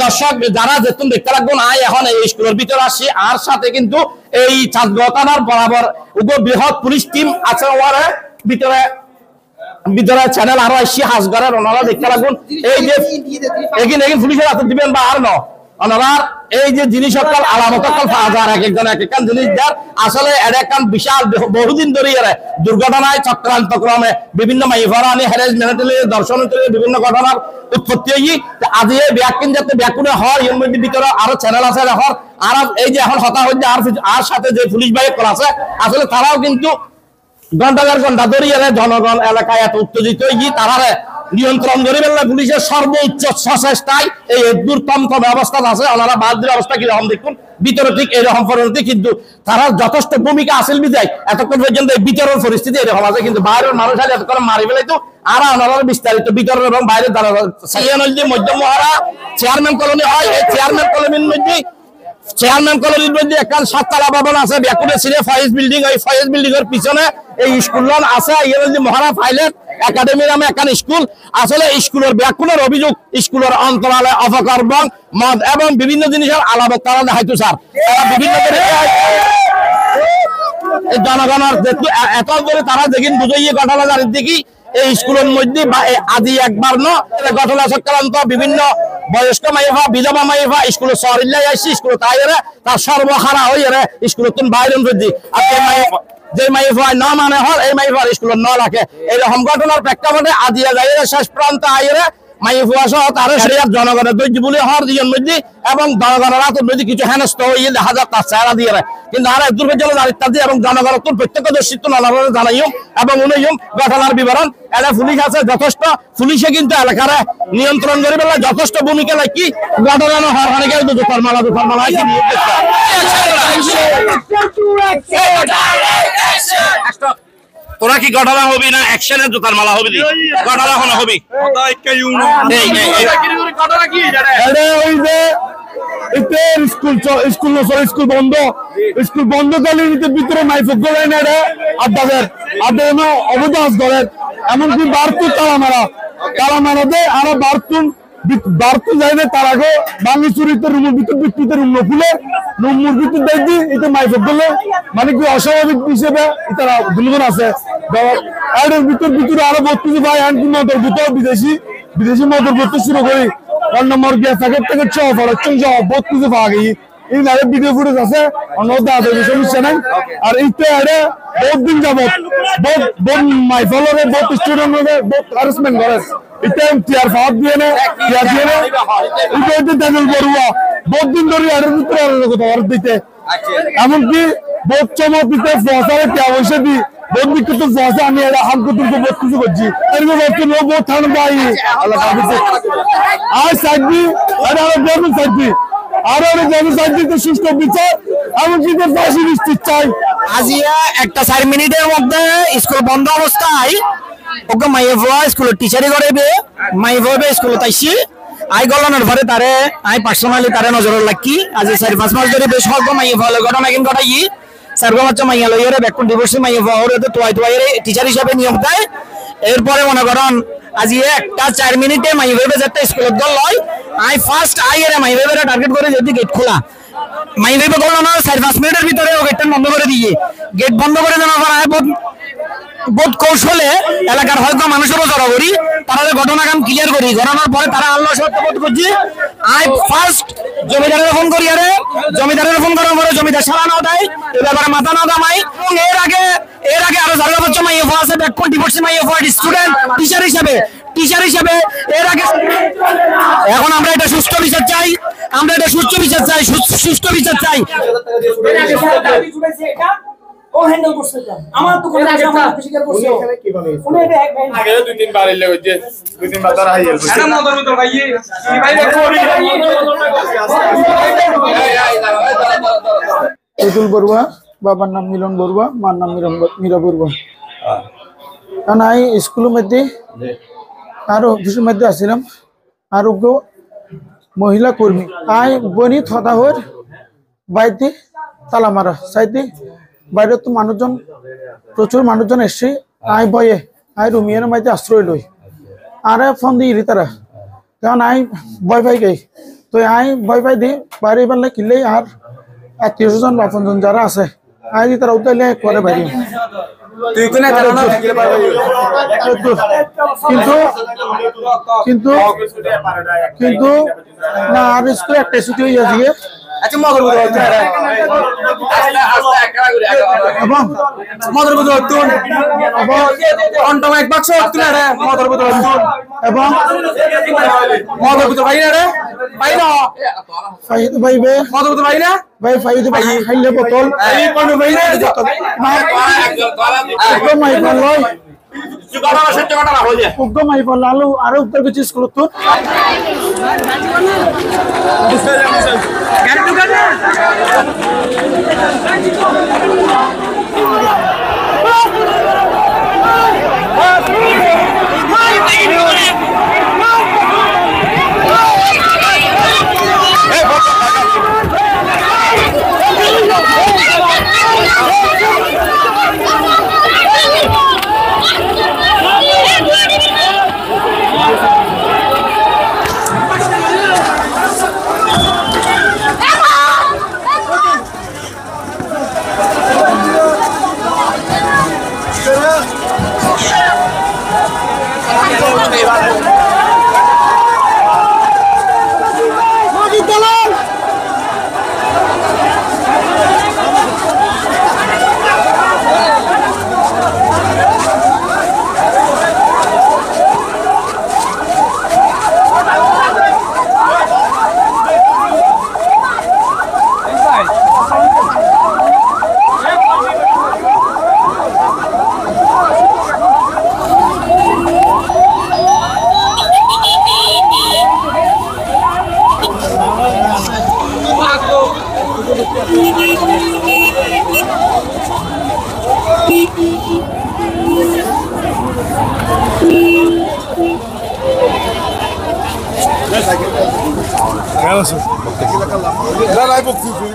দর্শক যারা যেতুন দেখতে লাগবো না এখন এই স্কুলের ভিতরে আসি আর সাথে কিন্তু এই চাঁদগাঁও বরাবর বৃহৎ পুলিশ টিম আছে ওরা ভিতরে ভিতরে চ্যানেল আরো আসি হাসগড়ের ওনারা দেখতে লাগবেন এই যে এগিন পুলিশের হাতে দিবেন বা আর ন ওনারা এই যে জিনিস সকল আলামত পাওয়া যায় এক একজন এক একখান জিনিস যার আসলে এটা একখান বিশাল বহুদিন ধরে দুর্ঘটনায় চক্রান্তক্রমে বিভিন্ন মাইফারানি হ্যারাসমেন্ট দর্শন বিভিন্ন ঘটনার উৎপত্তি হই আজ এই ব্যাকিন যাতে ব্যাকুনে হয় এর মধ্যে ভিতরে আরো চ্যানেল আছে এখন আর এই যে এখন হতা হচ্ছে আর সাথে যে পুলিশ বাহিনী করা আছে আসলে তারাও কিন্তু ঘন্টার ঘন্টা ধরে জনগণ এলাকায় এত উত্তেজিত হই তারা নিয়ন্ত্রণ করে ফেললে পুলিশের সর্বোচ্চ সচেষ্টায় এই দুর্তন্ত্র ব্যবস্থা আছে ওনারা বাদ দিলে অবস্থা কিরকম দেখুন ভিতরে ঠিক এরকম পরিস্থিতি কিন্তু তারা যথেষ্ট ভূমিকা আসিল বিদায় এতক্ষণ পর্যন্ত এই বিতরণ পরিস্থিতি এরকম আছে কিন্তু বাইরের মানুষ আজ এতক্ষণ মারি ফেলে তো আর ওনারা বিস্তারিত বিতরণ এবং বাইরের দ্বারা মধ্য মহারা চেয়ারম্যান কলোনি হয় এই চেয়ারম্যান কলোনির মধ্যে চেয়ারম্যান কলোনির মধ্যে একখান 7 তলা ভবন আছে ব্যাকুনে সিনে ফয়েজ বিল্ডিং ওই ফয়েজ বিল্ডিং এর পিছনে এই স্কুল আছে ইয়ে মহারা পাইলট একাডেমি নামে একখান স্কুল আসলে স্কুলের ব্যাকুনের অভিযোগ স্কুলের অন্তরালে অপকর্ম মদ এবং বিভিন্ন জিনিসের আলামত তারা দেখাইতো স্যার বিভিন্ন জনগণের এত ধরে তারা যেদিন বুঝাইয়ে ঘটনা জানিয়ে দেখি এই স্কুলের মধ্যে আদি একবার ঘটনা চক্রান্ত বিভিন্ন বয়স্ক মাইফা বিধবা মাইফা স্কুলে সরিল্লাই আসছি স্কুলে তাই তার সর্বহারা হয়ে স্কুলের তুমি বাইরে যে মাইফা না মানে হল এই মাইফার স্কুলের ন রাখে এইরকম ঘটনার প্রেক্ষাপটে আজিয়া যাই শেষ প্রান্ত আইরে মাইফুয়া সহ তার জনগণের দৈর্য বলে হওয়ার দুজন মধ্যে এবং জনগণের হাতের মধ্যে কিছু হেনস্থ হয়ে দেখা যায় তার চেহারা দিয়ে কিন্তু আর দুর্ভেজল ইত্যাদি এবং জনগণের প্রত্যক্ষদর্শিত্ব নানাভাবে জানাইম এবং উনিম ঘটনার বিবরণ এটা পুলিশ আছে যথেষ্ট পুলিশে কিন্তু এলাকার নিয়ন্ত্রণ করে বেলা যথেষ্ট ভূমিকা লাগি ঘটনা হওয়ার অনেকে দুপার মালা তোরা কি ঘটনা হবি না অ্যাকশনের জুতার মালা হবি ঘটনা হলো হবি স্কুল বন্ধ কালীন ভিতরে মাইফুক করেন আড্ডাদের অবদাস করেন এমনকি বার্তুর তালা মারাতে আরো বার্তু যাইবে তার আগে বাঙি চুরিতে রুমের ভিতর বিক্রিতে রুম খুলে রুমের ভিতর দেখবি এটা মাইফুক করলে মানে কি অস্বাভাবিক হিসেবে তারা দুজন আছে এর ভিতরে আরো 32 ভাই আনকি মদর ভিতর বিদেশি মদর ভিতর শুরু করি 1 নম্বর গ্যাস থেকে চপ আর 32 ভাগ এই নারে ভিডিও ফুটেজ আছে অন্যটা আছে সমস্যা নাই আর এইটা আরে বহুত দিন যাবত বহুত মাইফলরে বহুত স্টুডেন্টরে বহুত হ্যারাসমেন্ট করে এটা টিআর ফাদ দিয়ে না টিআর দিয়ে না এটা দানুল বড়ুয়া বহুত দিন ধরে আর ভিতরে কথা আর দিতে এমনকি বহুত চমক দিতে ফসারে টিয়া বসে দি বহুত বিকৃত ফসা আমি এরা হাত কুতুকে বহুত কিছু করছি এরকম বহুত লোক বহুত থান ভাই আল্লাহ কাবিতে আর সাইডি এটা গভর্নমেন্ট সাইডি আর জনসাধারণকে সুস্থ বিচার এমনকি ফাঁসি নিশ্চিত চাই আজিয়া একটা 4 মিনিটের মধ্যে স্কুল বন্ধ অবস্থায় ওকে মাইফা স্কুলের টিচারি করবে মাইফা স্কুল তাইছি আই গলনের পরে তারে আই পার্সোনালি তারে নজর রাখি আজ 4-5 মাস ধরে বেশ অল্প মাইফা ঘটনা কিন্তু ঘটাই সার্গো বাচ্চা মাইয়া লইরে ব্যাকুন ডিভোর্স মাইফা ওরে তো তোয়াই টিচার হিসেবে নিয়োগ দেয় এরপরে মনে করেন আজি একটা 4 মিনিটে মাইফা যেটা স্কুলের দল লয় আই ফার্স্ট আইরে মাইফা টার্গেট করে যদি গেট খোলা মাইফা করলো না 4-5 মিনিটের ভিতরে ও গেটটা বন্ধ করে দিয়ে গেট বন্ধ করে দেওয়ার পর বহুত কৌশলে এলাকার হয়তো মানুষেরও জড়ো করি তারা ঘটনাকাম ক্লিয়ার করি ঘটনার পরে তারা আল্লাহ সত্যবোধ করছি আই ফার্স্ট জমিদারের ফোন করি আরে জমিদারের ফোন করার পরে জমিদার সারা না দেয় এ ব্যাপারে মাথা না দামাই এবং এর আগে আরো জায়গা বাচ্চা মাইফা আছে ব্যাকন ডিভোর্স মাইফা স্টুডেন্ট টিচার হিসেবে এর আগে এখন আমরা এটা সুষ্ঠু বিচার চাই সুষ্ঠু বিচার চাই ও হ্যান্ডেল করছে আমার তো কোনো কাজ আমার স্বীকার করছে উনি এটা আগে 2-3 বার এলে হইছে 2-3 বার ধরা হইছে এটা মদর ভিতর ভাই এই ভাই দেখো বড়ুয়া বাবার নাম মিলন বড়ুয়া মার নাম মীরা বড়ুয়া কানাই স্কুলের মধ্যে আরো অফিসের মধ্যে আসছিলাম আরোগ্য মহিলা কর্মী আই গণিত হতাহর বাড়িতে তালা মারা চাইতে বাইরে তো মানুষজন প্রচুর মানুষজন এসছে আই ভয়ে আই রুমিয়ার মাইতে আশ্রয় লই আর ফোন দিই তারা কারণ আই ভয় পাই গাই তো আই ভয় পাই দিই বাইরে এবার কিনলেই আর আত্মীয় স্বজন বা আপনজন যারা আছে আই দি তারা উতাইলে করে বাইরে কিন্তু কিন্তু কিন্তু না আর স্কুলে একটা ছুটি হয়ে যাচ্ছে খাইলে বোতল লালু আরো উত্তর কিছু স্কুল তো Gracias.